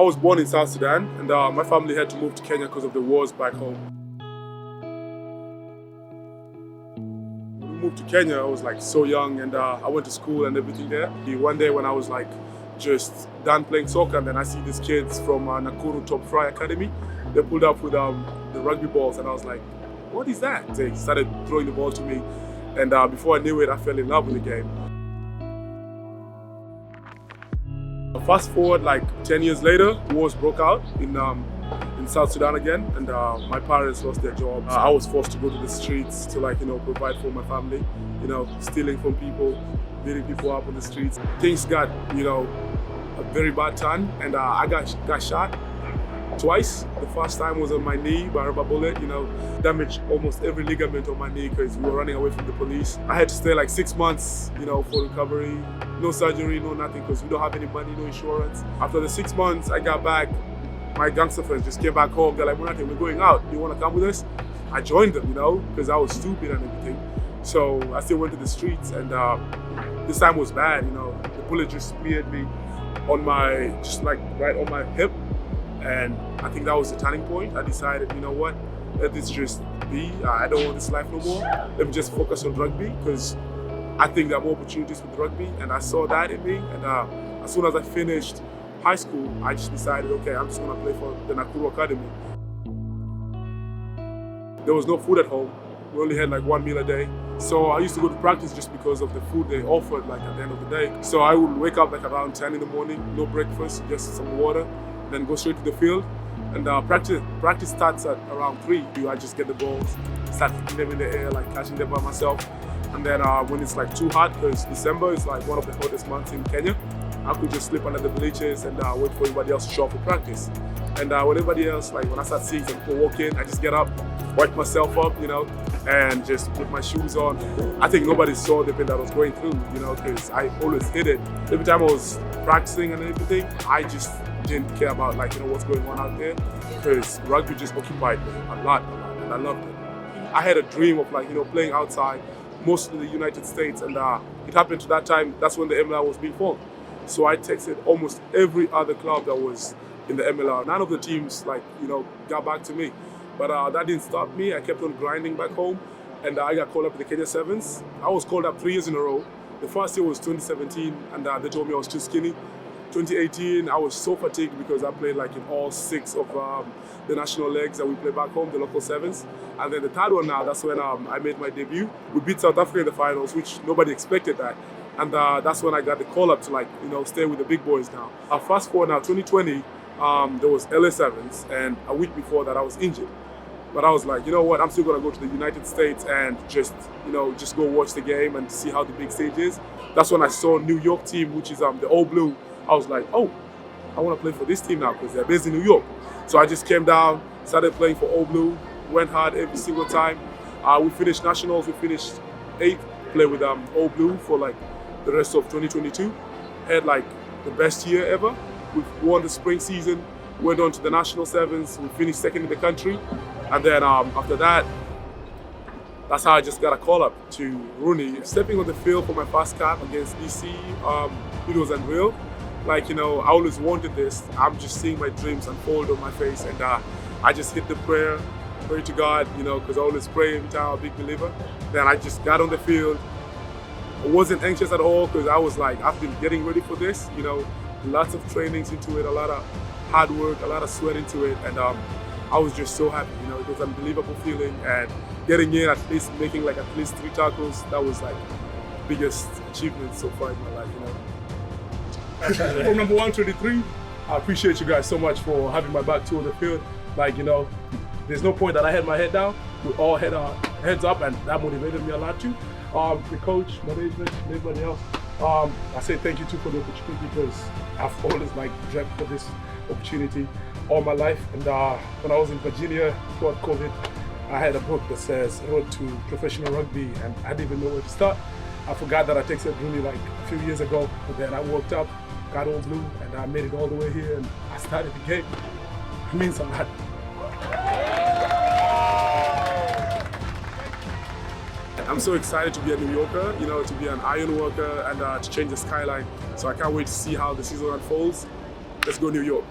I was born in South Sudan, and my family had to move to Kenya because of the wars back home. When we moved to Kenya, I was like so young, and I went to school and everything there. One day when I was like just done playing soccer, and then I see these kids from Nakuru Top Fry Academy. They pulled up with the rugby balls, and I was like, what is that? They started throwing the ball to me, and before I knew it, I fell in love with the game. Fast forward like 10 years later, wars broke out in South Sudan again, and my parents lost their jobs. I was forced to go to the streets to provide for my family, stealing from people, beating people up on the streets. Things got, a very bad turn, and I got shot twice. The first time was on my knee by a rubber bullet, damaged almost every ligament on my knee because we were running away from the police. I had to stay like 6 months, for recovery. No surgery, no nothing, because we don't have any money, no insurance. After the 6 months, I got back. My gangster friends just came back home. They're like, Monate, we're going out. Do you want to come with us? I joined them, because I was stupid and everything. So I still went to the streets, and this time was bad, The bullet just speared me on right on my hip. And I think that was the turning point. I decided, you know what, let this just be. I don't want this life no more. Let me just focus on rugby, because I think there are more opportunities with rugby, and I saw that in me. And as soon as I finished high school, I just decided, okay, I'm just gonna play for the Nakuru Academy. There was no food at home. We only had like 1 meal a day. So I used to go to practice just because of the food they offered at the end of the day. So I would wake up around 10 in the morning, no breakfast, just some water, then go straight to the field. And practice starts at around 3. I just get the balls, start kicking them in the air, catching them by myself. And then when it's too hot, because December is one of the hottest months in Kenya, I could just sleep under the bleachers and wait for everybody else to show up for practice. And when everybody else, when I start seeing some people walk in, I just get up, wipe myself up, and just put my shoes on. I think nobody saw the pain that I was going through, because I always hid it. Every time I was practicing and everything, I just didn't care about what's going on out there, because rugby just occupied me a lot, and I loved it. I had a dream of playing outside, mostly the United States, and it happened to that time. That's when the MLR was being formed. So I texted almost every other club that was in the MLR. None of the teams got back to me, but that didn't stop me. I kept on grinding back home, and I got called up to the Kenya Sevens. I was called up 3 years in a row. The first year was 2017, and they told me I was too skinny. 2018, I was so fatigued because I played in all 6 of the national legs that we play back home, the local sevens. And then the third one now, that's when I made my debut. We beat South Africa in the finals, which nobody expected that. And that's when I got the call up to stay with the big boys now. Fast forward now, 2020, there was LA Sevens, and a week before that I was injured. But I was like, you know what, I'm still gonna go to the United States and just go watch the game and see how the big stage is. That's when I saw New York team, which is the All Blue. I was like, oh, I want to play for this team now because they're based in New York. So I just came down, started playing for All Blue, went hard every single time. We finished nationals, we finished 8th, played with All Blue for the rest of 2022. Had the best year ever. We won the spring season, went on to the national sevens, we finished 2nd in the country. And then after that, that's how I just got a call up to Rooney. Stepping on the field for my first cap against DC, it was unreal. I always wanted this. I'm just seeing my dreams unfold on my face, and I just hit the prayer, pray to God, because I always pray every time I'm a big believer. Then I just got on the field. I wasn't anxious at all because I was I've been getting ready for this, lots of trainings into it, a lot of hard work, a lot of sweat into it, and I was just so happy, it was an unbelievable feeling, and getting in, at least making at least 3 tackles, that was biggest achievement so far in my life, From number 1 to 3, I appreciate you guys so much for having my back to the field. There's no point that I had my head down. We all had our heads up, and that motivated me a lot too. The coach, management, and everybody else. I say thank you too for the opportunity, because I've always dreamt for this opportunity all my life. And when I was in Virginia before COVID, I had a book that says Road to Professional Rugby, and I didn't even know where to start. I forgot that I texted Rooney a few years ago, but then I woke up, got All Blue, and I made it all the way here, and I started the game. It means a lot. I'm so excited to be a New Yorker, to be an Ironworker, and to change the skyline. So I can't wait to see how the season unfolds. Let's go New York.